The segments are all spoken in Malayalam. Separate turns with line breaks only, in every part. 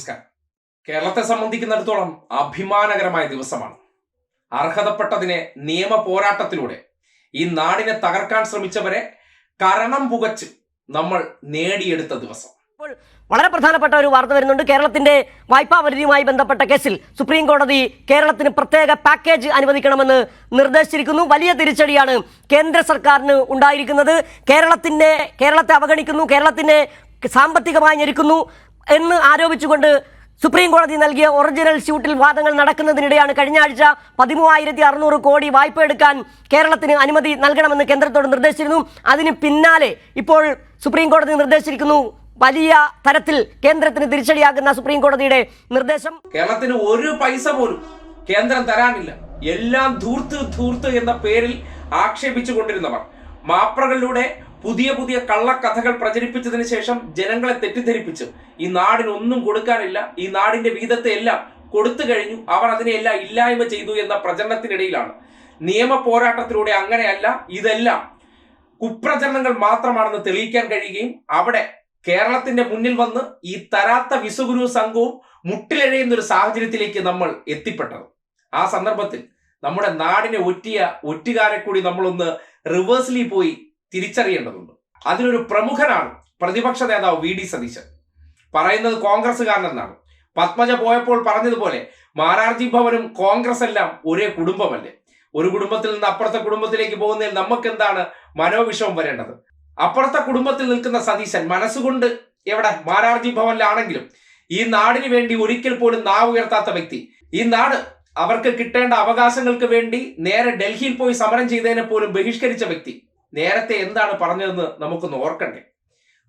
നമസ്കാരം. കേരളത്തെ സംബന്ധിക്കുന്നിടത്തോളം അഭിമാനകരമായ ദിവസമാണ്. അർഹതപ്പെട്ടതിനെ നിയമ പോരാട്ടത്തിലൂടെ ഈ നാടിനെ തകർക്കാൻ ശ്രമിച്ചവരെ കരണം പുകച്ച് നമ്മൾ നേടിയെടുത്ത ദിവസം.
വളരെ പ്രധാനപ്പെട്ട ഒരു വാർത്ത വരുന്നുണ്ട്. കേരളത്തിന്റെ വായ്പാ പരിധിയുമായി ബന്ധപ്പെട്ട കേസിൽ സുപ്രീം കോടതി കേരളത്തിന് പ്രത്യേക പാക്കേജ് അനുവദിക്കണമെന്ന് നിർദ്ദേശിച്ചിരിക്കുന്നു. വലിയ തിരിച്ചടിയാണ് കേന്ദ്ര സർക്കാരിന് ഉണ്ടായിരിക്കുന്നത്. കേരളത്തെ അവഗണിക്കുന്നു, കേരളത്തിനെ സാമ്പത്തികമായി ഞെരുക്കുന്നു എന്ന് ആരോപിച്ചുകൊണ്ട് സുപ്രീം കോടതി നൽകിയ ഒറിജിനൽ സ്യൂട്ടിൽ വാദങ്ങൾ നടക്കുന്നതിനിടെയാണ് കഴിഞ്ഞ ആഴ്ച 13,600 കോടി വായ്പ എടുക്കാൻ കേരളത്തിന് അനുമതി നൽകണമെന്ന് കേന്ദ്രത്തോട് നിർദ്ദേശിച്ചിരുന്നു. അതിന് പിന്നാലെ ഇപ്പോൾ സുപ്രീം കോടതി നിർദ്ദേശിച്ചിരിക്കുന്നു. വലിയ തരത്തിൽ കേന്ദ്രത്തിന് തിരിച്ചടിയാകുന്ന സുപ്രീം കോടതിയുടെ നിർദ്ദേശം.
കേരളത്തിന് ഒരു പൈസ പോലും കേന്ദ്രം തരാനില്ല. എല്ലാം ധൂർത്ത് എന്ന പേരിൽ ആക്ഷേപിച്ചു കൊണ്ടിരുന്നവർ മാപ്രകളിലൂടെ പുതിയ കള്ളക്കഥകൾ പ്രചരിപ്പിച്ചതിന് ശേഷം ജനങ്ങളെ തെറ്റിദ്ധരിപ്പിച്ചു ഈ നാടിനൊന്നും കൊടുക്കാനില്ല, ഈ നാടിന്റെ വീതത്തെ എല്ലാം കൊടുത്തു കഴിഞ്ഞു, അവർ അതിനെയെല്ലാം ഇല്ലായ്മ ചെയ്തു എന്ന പ്രചരണത്തിനിടയിലാണ് നിയമ പോരാട്ടത്തിലൂടെ അങ്ങനെയല്ല, ഇതെല്ലാം കുപ്രചരണങ്ങൾ മാത്രമാണെന്ന് തെളിയിക്കാൻ കഴിയുകയും അവിടെ കേരളത്തിന്റെ മുന്നിൽ വന്ന് ഈ തരാത്ത വിസുഗുരു സംഘവും മുട്ടിലെഴയുന്ന ഒരു സാഹചര്യത്തിലേക്ക് നമ്മൾ എത്തിപ്പെട്ടത്. ആ സന്ദർഭത്തിൽ നമ്മുടെ നാടിനെ ഒറ്റുകാരെ കൂടി നമ്മളൊന്ന് റിവേഴ്സിലി പോയി തിരിച്ചറിയേണ്ടതുണ്ട്. അതിലൊരു പ്രമുഖനാണ് പ്രതിപക്ഷ നേതാവ് വി ഡി സതീശൻ. പറയുന്നത് കോൺഗ്രസ്സുകാരനെന്നാണ്. പത്മജ പോയപ്പോൾ പറഞ്ഞതുപോലെ മാരാർജി ഭവനും കോൺഗ്രസ് എല്ലാം ഒരേ കുടുംബമല്ലേ? ഒരു കുടുംബത്തിൽ നിന്ന് അപ്പുറത്തെ കുടുംബത്തിലേക്ക് പോകുന്നതിൽ നമുക്ക് എന്താണ് മനോവിഷമം വരേണ്ടത്? അപ്പുറത്തെ കുടുംബത്തിൽ നിൽക്കുന്ന സതീശൻ മനസ്സുകൊണ്ട് എവിടെ മാരാർജി ഭവനിലാണെങ്കിലും ഈ നാടിന് വേണ്ടി ഒരിക്കൽ പോലും നാവ് ഉയർത്താത്ത വ്യക്തി. ഈ നാട് അവർക്ക് കിട്ടേണ്ട അവകാശങ്ങൾക്ക് വേണ്ടി നേരെ ഡൽഹിയിൽ പോയി സമരം ചെയ്തതിനെ പോലും ബഹിഷ്കരിച്ച വ്യക്തി നേരത്തെ എന്താണ് പറഞ്ഞതെന്ന് നമുക്കൊന്ന് ഓർക്കണ്ടേ?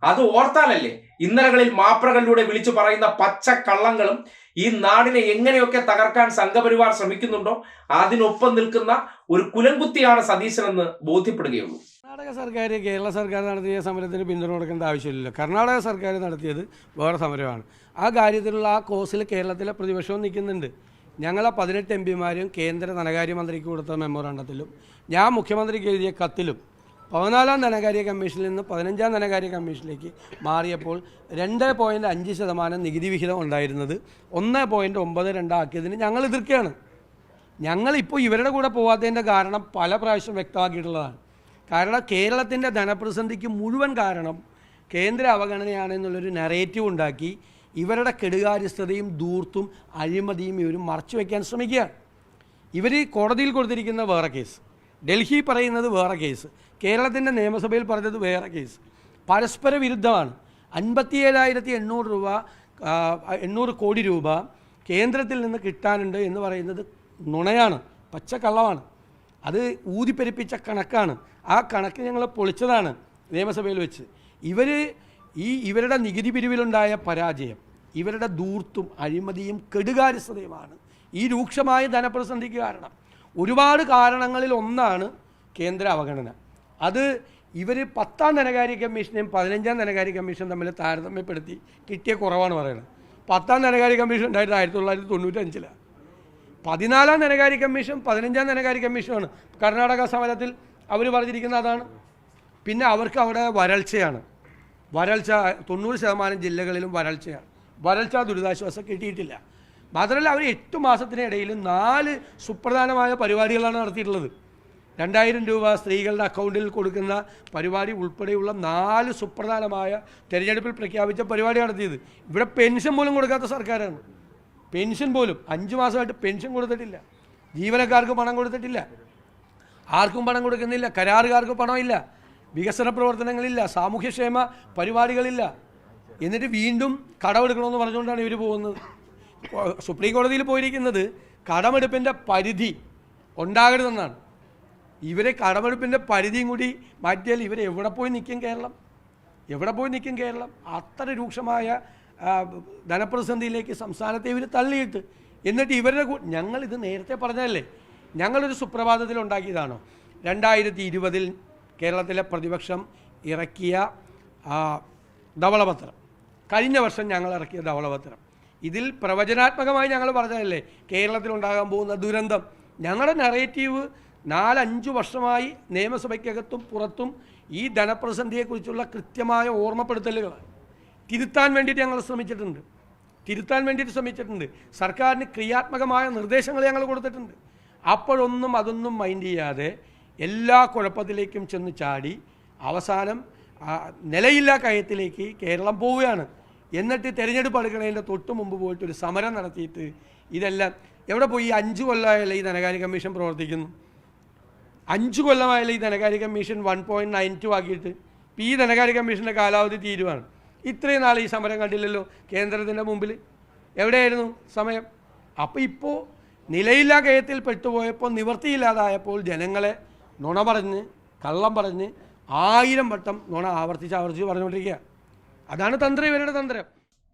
അത് ഓർത്താലല്ലേ ഇന്നലകളിൽ മാപ്രകളിലൂടെ വിളിച്ചു പറയുന്ന പച്ച കള്ളങ്ങളും ഈ നാടിനെ എങ്ങനെയൊക്കെ തകർക്കാൻ സംഘപരിവാർ ശ്രമിക്കുന്നുണ്ടോ അതിനൊപ്പം നിൽക്കുന്ന ഒരു കുലംകുത്തിയാണ് സതീശനെന്ന് ബോധ്യപ്പെടുകയുള്ളൂ.
കർണാടക സർക്കാർ കേരള സർക്കാർ നടത്തിയ സമരത്തിന് പിന്തുണ കൊടുക്കേണ്ട ആവശ്യമില്ല. കർണാടക സർക്കാർ നടത്തിയത് വേറെ സമരമാണ്. ആ കാര്യത്തിലുള്ള ആ കോസിൽ കേരളത്തിലെ പ്രതിപക്ഷവും നിൽക്കുന്നുണ്ട്. ഞങ്ങളെ 18 എംപിമാരും കേന്ദ്ര ധനകാര്യമന്ത്രിക്ക് കൊടുത്ത മെമ്മോറാണ്ടത്തിലും ഞാൻ മുഖ്യമന്ത്രിക്ക് എഴുതിയ കത്തിലും 14-ാം ധനകാര്യ കമ്മീഷനിൽ നിന്ന് 15-ാം ധനകാര്യ കമ്മീഷനിലേക്ക് മാറിയപ്പോൾ 2.5% നികുതി വിഹിതം ഉണ്ടായിരുന്നത് 1.92 ആക്കിയതിന് ഞങ്ങൾ എതിർക്കുകയാണ്. ഞങ്ങളിപ്പോൾ ഇവരുടെ കൂടെ പോകാത്തതിൻ്റെ കാരണം പല പ്രാവശ്യം വ്യക്തമാക്കിയിട്ടുള്ളതാണ്. കാരണം കേരളത്തിൻ്റെ ധനപ്രതിസന്ധിക്ക് മുഴുവൻ കാരണം കേന്ദ്ര അവഗണനയാണെന്നുള്ളൊരു നറേറ്റീവ് ഉണ്ടാക്കി ഇവരുടെ കെടുകാര്യസ്ഥതയും ധൂർത്തും അഴിമതിയും ഇവർ മറച്ചു വയ്ക്കാൻ ശ്രമിക്കുകയാണ്. ഇവർ കോടതിയിൽ കൊടുത്തിരിക്കുന്ന വേറെ കേസ്, ഡൽഹി പറയുന്നത് വേറെ കേസ്, കേരളത്തിൻ്റെ നിയമസഭയിൽ പറഞ്ഞത് വേറെ കേസ്. പരസ്പര വിരുദ്ധമാണ്. 57,800 കോടി രൂപ കേന്ദ്രത്തിൽ നിന്ന് കിട്ടാനുണ്ട് എന്ന് പറയുന്നത് നുണയാണ്, പച്ചക്കള്ളമാണ്. അത് ഊതിപ്പെരിപ്പിച്ച കണക്കാണ്. ആ കണക്ക് ഞങ്ങൾ പൊളിച്ചതാണ് നിയമസഭയിൽ വെച്ച്. ഇവരുടെ നികുതി പിരിവിലുണ്ടായ പരാജയം, ഇവരുടെ ധൂർത്തും അഴിമതിയും കെടുകാര്യസ്ഥതയുമാണ് ഈ രൂക്ഷമായ ധനപ്രതിസന്ധിക്ക് കാരണം. ഒരുപാട് കാരണങ്ങളിൽ ഒന്നാണ് കേന്ദ്ര അവഗണന. അത് ഇവർ 10-ാം ധനകാര്യ കമ്മീഷനെയും 15-ാം ധനകാര്യ കമ്മീഷനും തമ്മിൽ താരതമ്യപ്പെടുത്തി കിട്ടിയ കുറവാണ് പറയുന്നത്. 10-ാം ധനകാര്യ കമ്മീഷൻ ഉണ്ടായിരുന്നത് 1995-ലാണ്. 14-ാം ധനകാര്യ കമ്മീഷൻ 15-ാം ധനകാര്യ കമ്മീഷനാണ്. കർണാടക സമരത്തിൽ അവർ പറഞ്ഞിരിക്കുന്നത് അതാണ്. പിന്നെ അവർക്ക് അവിടെ വരൾച്ച 90% ജില്ലകളിലും വരൾച്ച ദുരിതാശ്വാസം കിട്ടിയിട്ടില്ല. മാത്രമല്ല അവർ 8 മാസത്തിനിടയിൽ 4 സുപ്രധാനമായ പരിപാടികളാണ് നടത്തിയിട്ടുള്ളത്. 2,000 രൂപ സ്ത്രീകളുടെ അക്കൗണ്ടിൽ കൊടുക്കുന്ന പരിപാടി ഉൾപ്പെടെയുള്ള 4 സുപ്രധാനമായ തെരഞ്ഞെടുപ്പിൽ പ്രഖ്യാപിച്ച പരിപാടി നടത്തിയത്. ഇവിടെ പെൻഷൻ പോലും കൊടുക്കാത്ത സർക്കാരാണ്. പെൻഷൻ പോലും 5 മാസമായിട്ട് പെൻഷൻ കൊടുത്തിട്ടില്ല. ജീവനക്കാർക്ക് പണം കൊടുത്തിട്ടില്ല, ആർക്കും പണം കൊടുക്കുന്നില്ല, കരാറുകാർക്ക് പണമില്ല, വികസന പ്രവർത്തനങ്ങളില്ല, സാമൂഹ്യക്ഷേമ പരിപാടികളില്ല. എന്നിട്ട് വീണ്ടും കടമെടുക്കണമെന്ന് പറഞ്ഞുകൊണ്ടാണ് ഇവർ പോകുന്നത്. സുപ്രീം കോടതിയിൽ പോയിരിക്കുന്നത് കടമെടുപ്പിൻ്റെ പരിധി ഉണ്ടാകരുതെന്നാണ്. ഇവരെ കടമെടുപ്പിൻ്റെ പരിധിയും കൂടി മാറ്റിയാൽ ഇവരെ എവിടെ പോയി നിൽക്കും കേരളം? അത്ര രൂക്ഷമായ ധനപ്രതിസന്ധിയിലേക്ക് സംസ്ഥാനത്തെ ഇവർ തള്ളിയിട്ട് എന്നിട്ട് ഞങ്ങളിത് നേരത്തെ പറഞ്ഞതല്ലേ, ഞങ്ങളൊരു സുപ്രഭാതത്തിൽ ഉണ്ടാക്കിയതാണോ? 2020 കേരളത്തിലെ പ്രതിപക്ഷം ഇറക്കിയ ധവളപത്രം, കഴിഞ്ഞ വർഷം ഞങ്ങൾ ഇറക്കിയ ധവളപത്രം, ഇതിൽ പ്രവചനാത്മകമായി ഞങ്ങൾ പറഞ്ഞതല്ലേ കേരളത്തിലുണ്ടാകാൻ പോകുന്ന ദുരന്തം. ഞങ്ങളുടെ നറേറ്റീവ് 4-5 വർഷമായി നിയമസഭയ്ക്കകത്തും പുറത്തും ഈ ധനപ്രതിസന്ധിയെക്കുറിച്ചുള്ള കൃത്യമായ ഓർമ്മപ്പെടുത്തലുകൾ തിരുത്താൻ വേണ്ടിയിട്ട് ഞങ്ങൾ ശ്രമിച്ചിട്ടുണ്ട്. തിരുത്താൻ വേണ്ടിയിട്ട് ശ്രമിച്ചിട്ടുണ്ട്. സർക്കാരിന് ക്രിയാത്മകമായ നിർദ്ദേശങ്ങൾ ഞങ്ങൾ കൊടുത്തിട്ടുണ്ട്. അപ്പോഴൊന്നും അതൊന്നും മൈൻഡ് ചെയ്യാതെ എല്ലാ കുഴപ്പത്തിലേക്കും ചെന്ന് ചാടി അവസാനം നിലയില്ലാ കയത്തിലേക്ക് കേരളം പോവുകയാണ്. എന്നിട്ട് തിരഞ്ഞെടുപ്പ് അടുക്കണതിൻ്റെ തൊട്ട് മുമ്പ് പോയിട്ട് ഒരു സമരം നടത്തിയിട്ട് ഇതെല്ലാം എവിടെ പോയി? 5 കൊല്ലമായല്ലേ ഈ ധനകാര്യ കമ്മീഷൻ പ്രവർത്തിക്കുന്നു. 5 കൊല്ലമായല്ലേ ഈ ധനകാര്യ കമ്മീഷൻ 1.92 ആക്കിയിട്ട്. ഈ ധനകാര്യ കമ്മീഷൻ്റെ കാലാവധി തീരുവാണ്. ഇത്രയും നാൾ ഈ സമരം കണ്ടില്ലല്ലോ കേന്ദ്രത്തിൻ്റെ മുമ്പിൽ. എവിടെയായിരുന്നു സമയം? അപ്പോൾ ഇപ്പോൾ നിലയില്ലാ കയത്തിൽ പെട്ടുപോയപ്പോൾ നിവൃത്തിയില്ലാതായപ്പോൾ ജനങ്ങളെ നുണ പറഞ്ഞ് കള്ളം പറഞ്ഞ് 1000 വട്ടം നുണ ആവർത്തിച്ച് പറഞ്ഞുകൊണ്ടിരിക്കുക. അതാണ് തന്ത്രം, ഇവരുടെ തന്ത്രം.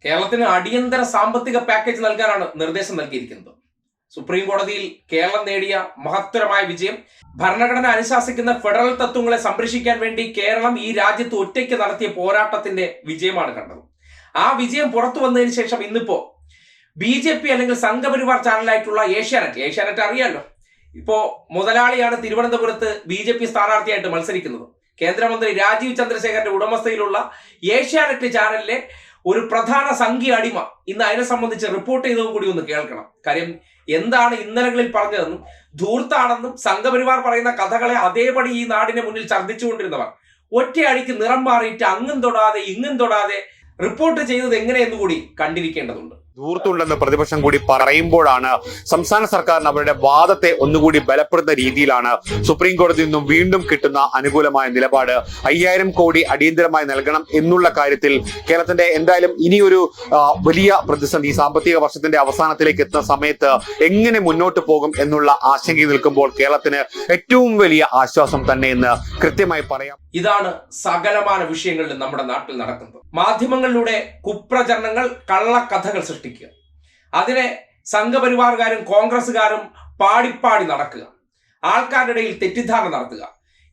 കേരളത്തിന് അടിയന്തര സാമ്പത്തിക പാക്കേജ് നൽകാനാണ് നിർദ്ദേശം നൽകിയിരിക്കുന്നത്. സുപ്രീം കോടതിയിൽ കേരളം നേടിയ മഹത്തരമായ വിജയം, ഭരണഘടന അനുശാസിക്കുന്ന ഫെഡറൽ തത്വങ്ങളെ സംരക്ഷിക്കാൻ വേണ്ടി കേരളം ഈ രാജ്യത്ത് ഒറ്റയ്ക്ക് നടത്തിയ പോരാട്ടത്തിന്റെ വിജയമാണ് കണ്ടത്. ആ വിജയം പുറത്തു വന്നതിന് ശേഷം ഇന്നിപ്പോ BJP അല്ലെങ്കിൽ സംഘപരിവാർ ചാനലായിട്ടുള്ള ഏഷ്യാനെറ്റ് അറിയാലോ, ഇപ്പോ മുതലാളിയാണ് തിരുവനന്തപുരത്ത് BJP സ്ഥാനാർത്ഥിയായിട്ട് മത്സരിക്കുന്നത്. കേന്ദ്രമന്ത്രി രാജീവ് ചന്ദ്രശേഖരന്റെ ഉടമസ്ഥയിലുള്ള ഏഷ്യാനെറ്റ് ചാനലിലെ ഒരു പ്രധാന സംഘീയ അടിമ ഇന്ന് അതിനെ സംബന്ധിച്ച് റിപ്പോർട്ട് ചെയ്തതും കൂടി ഒന്ന് കേൾക്കണം. കാര്യം എന്താണ് ഇന്നലകളിൽ പറഞ്ഞതെന്നും ധൂർത്താണെന്നും സംഘപരിവാർ പറയുന്ന കഥകളെ അതേപടി ഈ നാടിന്റെ മുന്നിൽ ഛർദ്ദിച്ചുകൊണ്ടിരുന്നവർ ഒറ്റയടിക്ക് നിറം മാറിയിട്ട് അങ്ങും തൊടാതെ ഇങ്ങും തൊടാതെ റിപ്പോർട്ട് ചെയ്തത് എങ്ങനെയെന്ന് കൂടി കണ്ടിരിക്കേണ്ടതുണ്ട്.
ധൂർത്തുണ്ടെന്ന് പ്രതിപക്ഷം കൂടി പറയുമ്പോഴാണ് സംസ്ഥാന സർക്കാരിന് അവരുടെ വാദത്തെ ഒന്നുകൂടി ബലപ്പെടുന്ന രീതിയിലാണ് സുപ്രീം കോടതിയിൽ നിന്നും വീണ്ടും കിട്ടുന്ന അനുകൂലമായ നിലപാട്. 5000 കോടി അടിയന്തരമായി നൽകണം എന്നുള്ള കാര്യത്തിൽ കേരളത്തിന്റെ എന്തായാലും ഇനിയൊരു വലിയ പ്രതിസന്ധി സാമ്പത്തിക വർഷത്തിന്റെ അവസാനത്തിലേക്ക് എത്തുന്ന സമയത്ത് എങ്ങനെ മുന്നോട്ട് പോകും എന്നുള്ള ആശങ്കയിൽ നിൽക്കുമ്പോൾ കേരളത്തിന് ഏറ്റവും വലിയ ആശ്വാസം തന്നെ എന്ന് കൃത്യമായി പറയാം.
ഇതാണ് സകലമാന വിഷയങ്ങളിൽ നമ്മുടെ നാട്ടിൽ നടക്കുന്നത്. മാധ്യമങ്ങളിലൂടെ കുപ്രചരണങ്ങൾ, കള്ളക്കഥകൾ സൃഷ്ടിക്കുക, അതിനെ സംഘപരിവാറുകാരും കോൺഗ്രസുകാരും പാടിപ്പാടി നടക്കുക, ആൾക്കാരുടെ ഇടയിൽ തെറ്റിദ്ധാരണ നടത്തുക.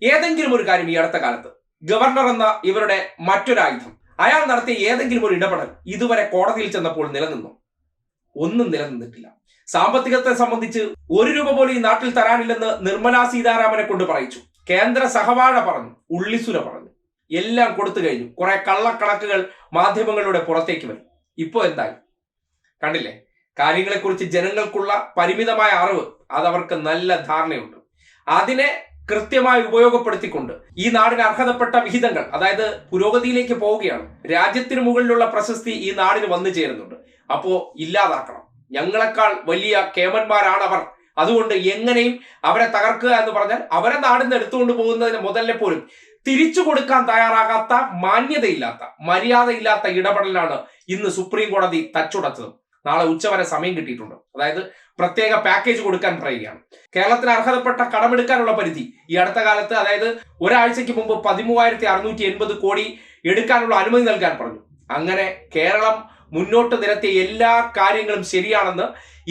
ഏതെങ്കിലും ഒരു കാര്യം ഈ അടുത്ത കാലത്ത് ഗവർണർ എന്ന ഇവരുടെ മറ്റൊരായുധം, അയാൾ നടത്തിയ ഏതെങ്കിലും ഒരു ഇടപെടൽ ഇതുവരെ കോടതിയിൽ ചെന്നപ്പോൾ നിലനിന്നു? ഒന്നും നിലനിന്നിട്ടില്ല. സാമ്പത്തികത്തെ സംബന്ധിച്ച് 1 രൂപ പോലും ഈ നാട്ടിൽ തരാനില്ലെന്ന് നിർമ്മലാ സീതാരാമനെ കൊണ്ട് പറയിച്ചു. കേന്ദ്ര സഹവാഴ പറഞ്ഞു, ഉള്ളിസുര പറഞ്ഞു, എല്ലാം കൊടുത്തു കഴിഞ്ഞു. കുറെ കള്ളക്കണക്കുകൾ മാധ്യമങ്ങളിലൂടെ പുറത്തേക്ക് വരും. ഇപ്പോ എന്തായി കണ്ടില്ലേ? കാര്യങ്ങളെക്കുറിച്ച് ജനങ്ങൾക്കുള്ള പരിമിതമായ അറിവ് അതവർക്ക് നല്ല ധാരണയുണ്ട്. അതിനെ കൃത്യമായി ഉപയോഗപ്പെടുത്തിക്കൊണ്ട് ഈ നാടിന് അർഹതപ്പെട്ട വിഹിതങ്ങൾ, അതായത് പുരോഗതിയിലേക്ക് പോവുകയാണ്. രാജ്യത്തിന് മുകളിലുള്ള പ്രശസ്തി ഈ നാടിന് വന്നു ചേരുന്നുണ്ട്. അപ്പോ ഇല്ലാതാക്കണം. ഞങ്ങളെക്കാൾ വലിയ കേമന്മാരാണ് അവർ, അതുകൊണ്ട് എങ്ങനെയും അവരെ തകർക്കുക എന്ന് പറഞ്ഞാൽ അവരെ നാടിന് എടുത്തുകൊണ്ട് പോകുന്നതിന് മുതലിനെ പോലും തിരിച്ചു കൊടുക്കാൻ തയ്യാറാകാത്ത, മാന്യതയില്ലാത്ത, മര്യാദയില്ലാത്ത ഇടപെടലാണ് ഇന്ന് സുപ്രീം കോടതി തച്ചുടച്ചത്. നാളെ ഉച്ചവരെ സമയം കിട്ടിയിട്ടുണ്ട്. അതായത് പ്രത്യേക പാക്കേജ് കൊടുക്കാൻ പറയുകയാണ്. കേരളത്തിന് അർഹതപ്പെട്ട കടമെടുക്കാനുള്ള പരിധി ഈ അടുത്ത കാലത്ത്, അതായത് ഒരാഴ്ചയ്ക്ക് മുമ്പ് 13,680 കോടി എടുക്കാനുള്ള അനുമതി നൽകാൻ പറഞ്ഞു. അങ്ങനെ കേരളം മുന്നോട്ട് നിരത്തിയ എല്ലാ കാര്യങ്ങളും ശരിയാണെന്ന്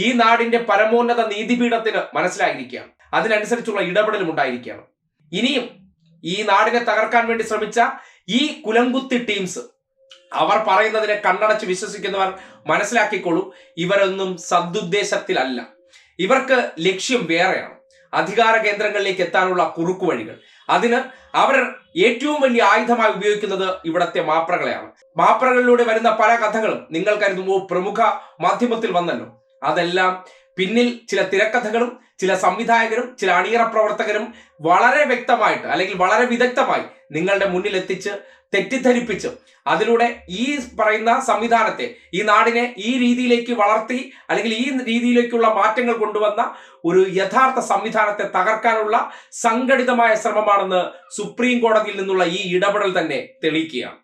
ഈ നാടിന്റെ പരമോന്നത നീതിപീഠത്തിന് മനസ്സിലായിരിക്കുകയാണ്. അതിനനുസരിച്ചുള്ള ഇടപെടലും ഉണ്ടായിരിക്കുകയാണ്. ഇനിയും ഈ നാടിനെ തകർക്കാൻ വേണ്ടി ശ്രമിച്ച ഈ കുലംകുത്തി ടീംസ്, അവർ പറയുന്നതിനെ കണ്ണടച്ച് വിശ്വസിക്കുന്നവർ മനസ്സിലാക്കിക്കോളൂ, ഇവരൊന്നും സദുദ്ദേശത്തിലല്ല. ഇവർക്ക് ലക്ഷ്യം വേറെയാണ്. അധികാര കേന്ദ്രങ്ങളിലേക്ക് എത്താനുള്ള കുറുക്കു വഴികൾ. അതിന് അവർ ഏറ്റവും വലിയ ആയുധമായി ഉപയോഗിക്കുന്നത് ഇവിടത്തെ മാപ്രകളെയാണ്. മാപ്രകളിലൂടെ വരുന്ന പല കഥകളും നിങ്ങൾ കരുതുമ്പോൾ പ്രമുഖ മാധ്യമത്തിൽ വന്നല്ലോ, അതെല്ലാം പിന്നിൽ ചില തിരക്കഥകളും ചില സംവിധായകരും ചില അണിയറ പ്രവർത്തകരും വളരെ വ്യക്തമായിട്ട് അല്ലെങ്കിൽ വളരെ വിദഗ്ധമായി നിങ്ങളുടെ മുന്നിൽ എത്തിച്ച് തെറ്റിദ്ധരിപ്പിച്ച് അതിലൂടെ ഈ പറയുന്ന സംവിധാനത്തെ, ഈ നാടിനെ ഈ രീതിയിലേക്ക് വളർത്തി അല്ലെങ്കിൽ ഈ രീതിയിലേക്കുള്ള മാറ്റങ്ങൾ കൊണ്ടുവന്ന ഒരു യഥാർത്ഥ സംവിധാനത്തെ തകർക്കാനുള്ള സംഘടിതമായ ശ്രമമാണെന്ന് സുപ്രീം കോടതിയിൽ നിന്നുള്ള ഈ ഇടപെടൽ തന്നെ തെളിയിക്കുകയാണ്.